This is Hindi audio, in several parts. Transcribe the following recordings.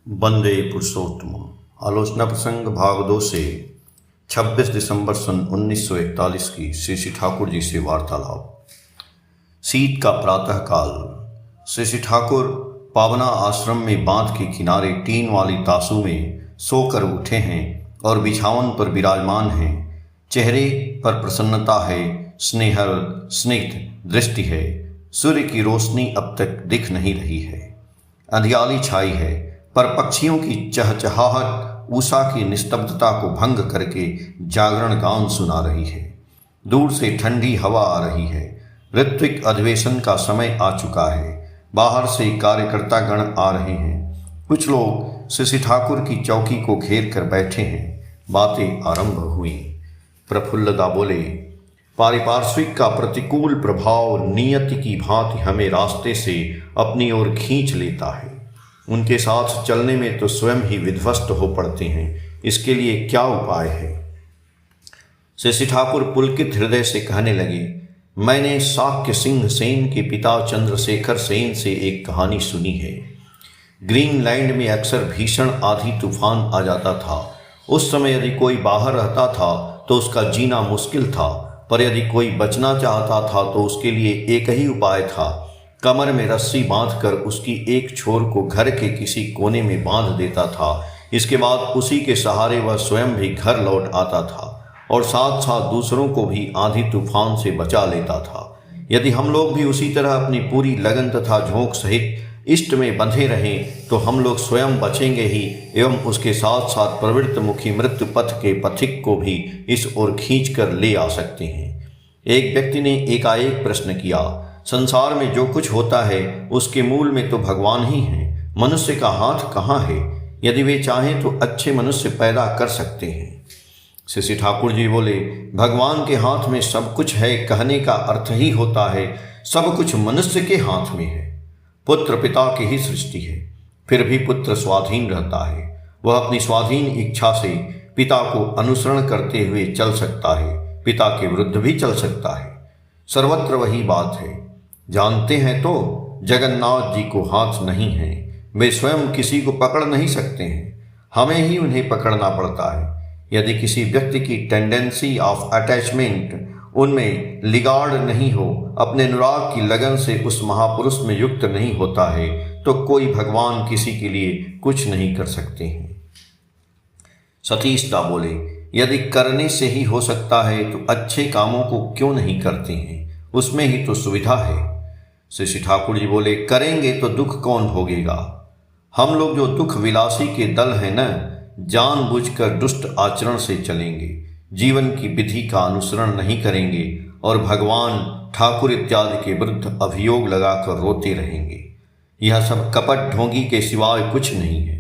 वंदे पुरुषोत्तम। आलोचना प्रसंग भाग 2 से 26 दिसंबर सन 1941 की श्री ठाकुर जी से वार्तालाप। शीत का प्रातः काल। श्री ठाकुर पावना आश्रम में बांध के किनारे टीन वाली तासू में सोकर उठे हैं और बिछावन पर विराजमान हैं। चेहरे पर प्रसन्नता है, स्निग्ध दृष्टि है। सूर्य की रोशनी अब तक दिख नहीं रही है, अंधियाली छाई है, पर पक्षियों की चहचहाहट उषा की निस्तब्धता को भंग करके जागरण गान सुना रही है। दूर से ठंडी हवा आ रही है। ऋत्विक अधिवेशन का समय आ चुका है। बाहर से कार्यकर्ता गण आ रहे हैं। कुछ लोग श्री ठाकुर की चौकी को घेर कर बैठे हैं। बातें आरंभ हुई। प्रफुल्लदा बोले, पारिपार्श्विक का प्रतिकूल प्रभाव नियति की भांति हमें रास्ते से अपनी ओर खींच लेता है। उनके साथ चलने में तो स्वयं ही विध्वस्त हो पड़ते हैं। इसके लिए क्या उपाय है? श्री ठाकुर पुलकित हृदय से कहने लगे, मैंने शाक्य सिंह सेन के पिता चंद्रशेखर सेन से एक कहानी सुनी है। ग्रीनलैंड में अक्सर भीषण आंधी तूफान आ जाता था। उस समय यदि कोई बाहर रहता था तो उसका जीना मुश्किल था, पर यदि कोई बचना चाहता था तो उसके लिए एक ही उपाय था। कमर में रस्सी बांधकर उसकी एक छोर को घर के किसी कोने में बांध देता था। इसके बाद उसी के सहारे वह स्वयं भी घर लौट आता था और साथ साथ दूसरों को भी आंधी तूफान से बचा लेता था। यदि हम लोग भी उसी तरह अपनी पूरी लगन तथा झोंक सहित इष्ट में बंधे रहें तो हम लोग स्वयं बचेंगे ही एवं उसके साथ साथ प्रवृत्त मुखी मृत्यु पथ के पथिक को भी इस ओर खींच कर ले आ सकते हैं। एक व्यक्ति ने एकाएक प्रश्न किया, संसार में जो कुछ होता है उसके मूल में तो भगवान ही है। मनुष्य का हाथ कहाँ है? यदि वे चाहें तो अच्छे मनुष्य पैदा कर सकते हैं। श्री ठाकुर जी बोले, भगवान के हाथ में सब कुछ है कहने का अर्थ ही होता है सब कुछ मनुष्य के हाथ में है। पुत्र पिता की ही सृष्टि है, फिर भी पुत्र स्वाधीन रहता है। वह अपनी स्वाधीन इच्छा से पिता को अनुसरण करते हुए चल सकता है, पिता के विरुद्ध भी चल सकता है। सर्वत्र वही बात है। जानते हैं तो जगन्नाथ जी को हाथ नहीं है। वे स्वयं किसी को पकड़ नहीं सकते हैं, हमें ही उन्हें पकड़ना पड़ता है। यदि किसी व्यक्ति की टेंडेंसी ऑफ अटैचमेंट उनमें लिगार्ड नहीं हो, अपने अनुराग की लगन से उस महापुरुष में युक्त नहीं होता है, तो कोई भगवान किसी के लिए कुछ नहीं कर सकते हैं। सतीश दा बोले, यदि करने से ही हो सकता है तो अच्छे कामों को क्यों नहीं करते हैं? उसमें ही तो सुविधा है। श्री ठाकुर जी बोले, करेंगे तो दुख कौन भोगेगा? हम लोग जो दुख विलासी के दल हैं न, जानबूझकर दुष्ट आचरण से चलेंगे, जीवन की विधि का अनुसरण नहीं करेंगे और भगवान ठाकुर इत्यादि के विरुद्ध अभियोग लगाकर रोते रहेंगे। यह सब कपट ढोंगी के सिवाय कुछ नहीं है।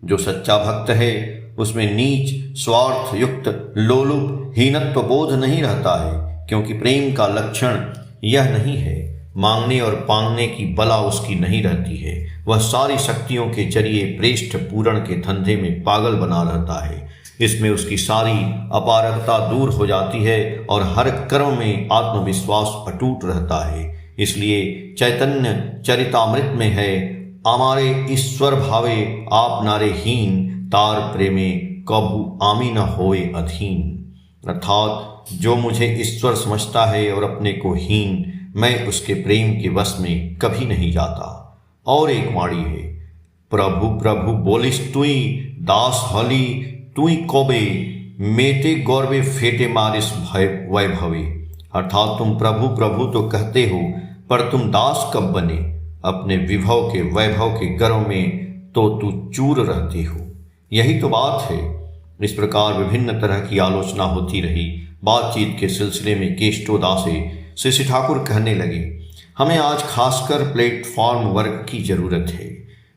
जो सच्चा भक्त है उसमें नीच, स्वार्थ युक्त, लोलुप, हीनत्व बोध नहीं रहता है, क्योंकि प्रेम का लक्षण यह नहीं है। मांगने और पांगने की बला उसकी नहीं रहती है। वह सारी शक्तियों के जरिए प्रेष्ठ पूरण के धंधे में पागल बना रहता है। इसमें उसकी सारी अपारगता दूर हो जाती है और हर कर्म में आत्मविश्वास अटूट रहता है। इसलिए चैतन्य चरितामृत में है, हमारे ईश्वर भावे आप नारे हीन, तार प्रेमे कभू आमी न होए अधीन। अर्थात जो मुझे ईश्वर समझता है और अपने को हीन, मैं उसके प्रेम के वश में कभी नहीं जाता। और एक वाणी है, प्रभु प्रभु बोलिस तुई दास हली तुई कोबे, मेटे गौरवे फेटे मारिस भय वैभवे। अर्थात तुम प्रभु प्रभु तो कहते हो, पर तुम दास कब बने? अपने विभव के वैभव के गर्व में तो तू चूर रहते हो। यही तो बात है। इस प्रकार विभिन्न तरह की आलोचना होती रही। बातचीत के सिलसिले में केष्टोदा से श्री ठाकुर कहने लगे, हमें आज खासकर प्लेटफॉर्म वर्क की जरूरत है।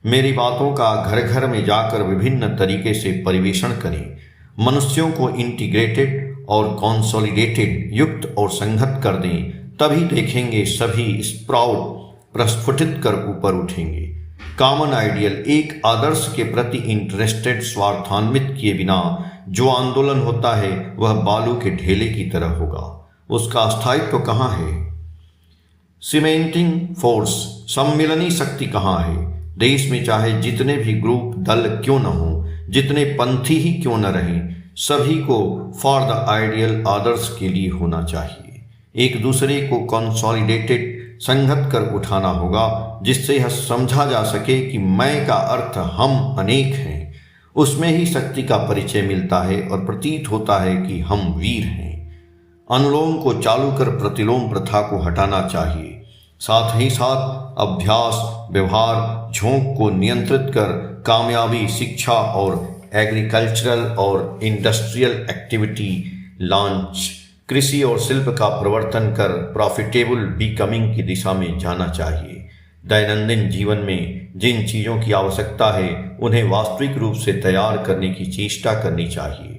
मेरी बातों का घर घर में जाकर विभिन्न तरीके से परिवेषण करें। मनुष्यों को इंटीग्रेटेड और कॉन्सोलिडेटेड, युक्त और संहत कर दें, तभी देखेंगे सभी स्प्राउट प्रस्फुटित कर ऊपर उठेंगे। कॉमन आइडियल, एक आदर्श के प्रति इंटरेस्टेड, स्वार्थान्वित किए बिना जो आंदोलन होता है वह बालू के ढेले की तरह होगा। उसका स्थायित्व कहाँ है? सीमेंटिंग फोर्स, सम्मिलनी शक्ति कहाँ है? देश में चाहे जितने भी ग्रुप दल क्यों न हो, जितने पंथी ही क्यों न रहें, सभी को फॉर द आइडियल आदर्श के लिए होना चाहिए। एक दूसरे को कंसोलिडेटेड संगत कर उठाना होगा, जिससे यह समझा जा सके कि मैं का अर्थ हम अनेक हैं। उसमें ही शक्ति का परिचय मिलता है और प्रतीत होता है कि हम वीर हैं। अनुलोम को चालू कर प्रतिलोम प्रथा को हटाना चाहिए। साथ ही साथ अभ्यास, व्यवहार, झोंक को नियंत्रित कर कामयाबी, शिक्षा और एग्रीकल्चरल और इंडस्ट्रियल एक्टिविटी लॉन्च, कृषि और शिल्प का प्रवर्तन कर प्रॉफिटेबल बिकमिंग की दिशा में जाना चाहिए। दैनंदिन जीवन में जिन चीज़ों की आवश्यकता है उन्हें वास्तविक रूप से तैयार करने की चेष्टा करनी चाहिए।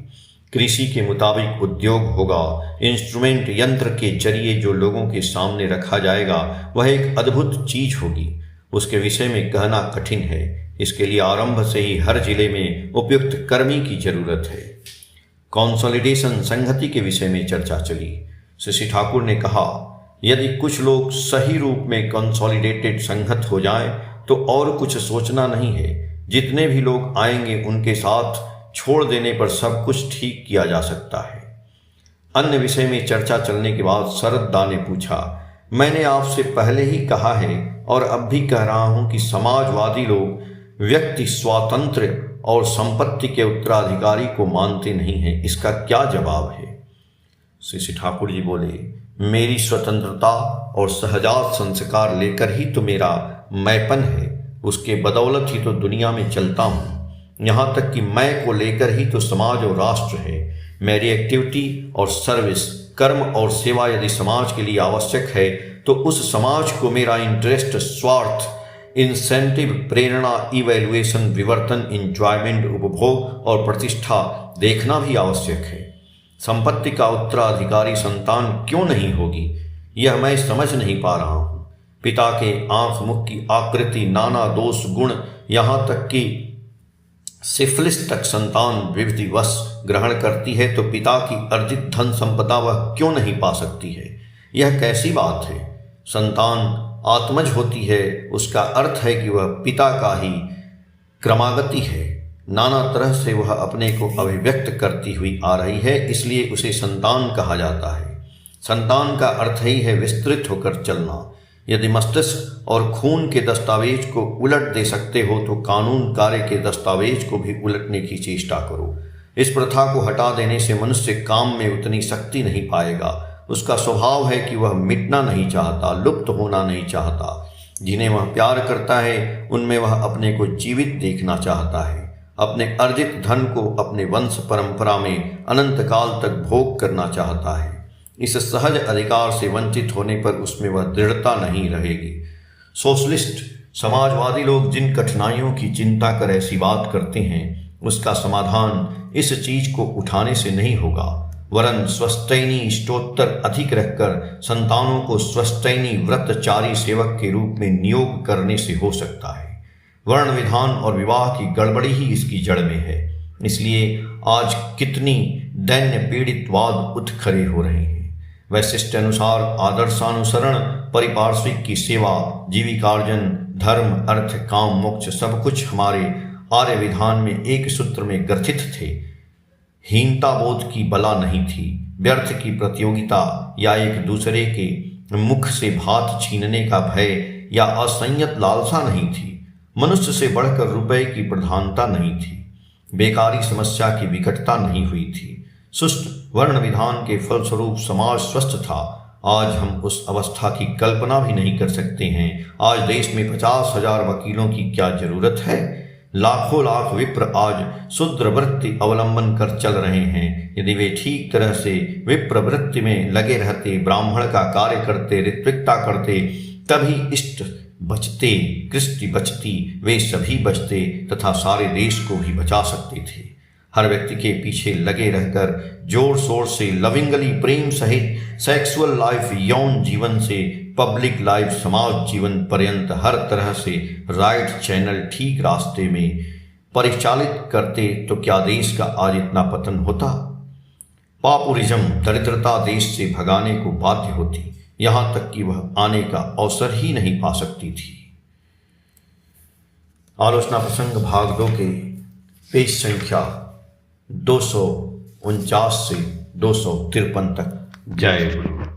कृषि के मुताबिक उद्योग होगा। इंस्ट्रूमेंट, यंत्र के जरिए जो लोगों के सामने रखा जाएगा वह एक अद्भुत चीज होगी। उसके विषय में कहना कठिन है। इसके लिए आरंभ से ही हर जिले में उपयुक्त कर्मी की जरूरत है। कंसोलिडेशन, संहति के विषय में चर्चा चली। शशि ठाकुर ने कहा, यदि कुछ लोग सही रूप में कंसोलिडेटेड संहत हो जाएं तो और कुछ सोचना नहीं है। जितने भी लोग आएंगे उनके साथ छोड़ देने पर सब कुछ ठीक किया जा सकता है। अन्य विषय में चर्चा चलने के बाद शरद दा ने पूछा, मैंने आपसे पहले ही कहा है और अब भी कह रहा हूं कि समाजवादी लोग व्यक्ति स्वातंत्र्य और संपत्ति के उत्तराधिकारी को मानते नहीं हैं। इसका क्या जवाब है? शशि ठाकुर जी बोले, मेरी स्वतंत्रता और सहजात संस्कार लेकर ही तो मेरा मैपन है। उसके बदौलत ही तो दुनिया में चलता हूँ। यहाँ तक कि मैं को लेकर ही तो समाज और राष्ट्र है। मेरी एक्टिविटी और सर्विस, कर्म और सेवा यदि समाज के लिए आवश्यक है तो उस समाज को मेरा इंटरेस्ट, स्वार्थ, इंसेंटिव, प्रेरणा, इवैल्यूएशन, विवर्तन, इंजॉयमेंट, उपभोग और प्रतिष्ठा देखना भी आवश्यक है। संपत्ति का उत्तराधिकारी संतान क्यों नहीं होगी, यह मैं समझ नहीं पा रहा हूँ। पिता के आंख मुख की आकृति, नाना दोष गुण, यहाँ तक कि सिफिलिस तक संतान विधिवश ग्रहण करती है तो पिता की अर्जित धन संपदा वह क्यों नहीं पा सकती है? यह कैसी बात है? संतान आत्मज होती है, उसका अर्थ है कि वह पिता का ही क्रमागति है। नाना तरह से वह अपने को अभिव्यक्त करती हुई आ रही है, इसलिए उसे संतान कहा जाता है। संतान का अर्थ ही है विस्तृत होकर चलना। यदि मस्तिष्क और खून के दस्तावेज को उलट दे सकते हो तो कानून कार्य के दस्तावेज को भी उलटने की चेष्टा करो। इस प्रथा को हटा देने से मनुष्य काम में उतनी शक्ति नहीं पाएगा। उसका स्वभाव है कि वह मिटना नहीं चाहता, लुप्त होना नहीं चाहता। जिन्हें वह प्यार करता है उनमें वह अपने को जीवित देखना चाहता है। अपने अर्जित धन को अपने वंश परंपरा में अनंत काल तक भोग करना चाहता है। इस सहज अधिकार से वंचित होने पर उसमें वह दृढ़ता नहीं रहेगी। सोशलिस्ट, समाजवादी लोग जिन कठिनाइयों की चिंता कर ऐसी बात करते हैं उसका समाधान इस चीज को उठाने से नहीं होगा, वरन स्वस्तैनी स्टोत्तर अधिक रखकर संतानों को स्वस्तैनी व्रतचारी सेवक के रूप में नियोग करने से हो सकता है। वर्ण विधान और विवाह की गड़बड़ी ही इसकी जड़ में है। इसलिए आज कितनी दैन्य पीड़ितवाद उठ खड़े हो रहे हैं। वैशिष्ट अनुसार आदर्शानुसरण, परिपार्श्विक की सेवा, जीविकार्जन, धर्म, अर्थ, काम, मोक्ष सब कुछ हमारे आर्य विधान में एक सूत्र में ग्रथित थे। हीनता बोध की बला नहीं थी, व्यर्थ की प्रतियोगिता या एक दूसरे के मुख से भात छीनने का भय या असंयत लालसा नहीं थी। मनुष्य से बढ़कर रुपए की प्रधानता नहीं थी। बेकारी समस्या की विकटता नहीं हुई थी। सुष्ट वर्ण विधान के फलस्वरूप समाज स्वस्थ था। आज हम उस अवस्था की कल्पना भी नहीं कर सकते हैं। आज देश में 50,000 वकीलों की क्या जरूरत है? लाखों लाख विप्र आज शूद्र वृत्ति अवलंबन कर चल रहे हैं। यदि वे ठीक तरह से विप्र वृत्ति में लगे रहते, ब्राह्मण का कार्य करते, ऋत्विकता करते, तभी इष्ट बचते, कृष्टि बचती, वे सभी बचते तथा सारे देश को भी बचा सकते थे। हर व्यक्ति के पीछे लगे रहकर जोर शोर से लविंगली प्रेम सहित सेक्सुअल लाइफ, यौन जीवन से पब्लिक लाइफ, समाज जीवन पर्यंत हर तरह से राइट चैनल ठीक रास्ते में परिचालित करते तो क्या देश का आज इतना पतन होता? पापुरिज्म, दरिद्रता देश से भगाने को बाध्य होती। यहां तक कि वह आने का अवसर ही नहीं पा सकती थी। आलोचना प्रसंग भाग 2 के पेज संख्या 249 से 253 तक। जय गुरु।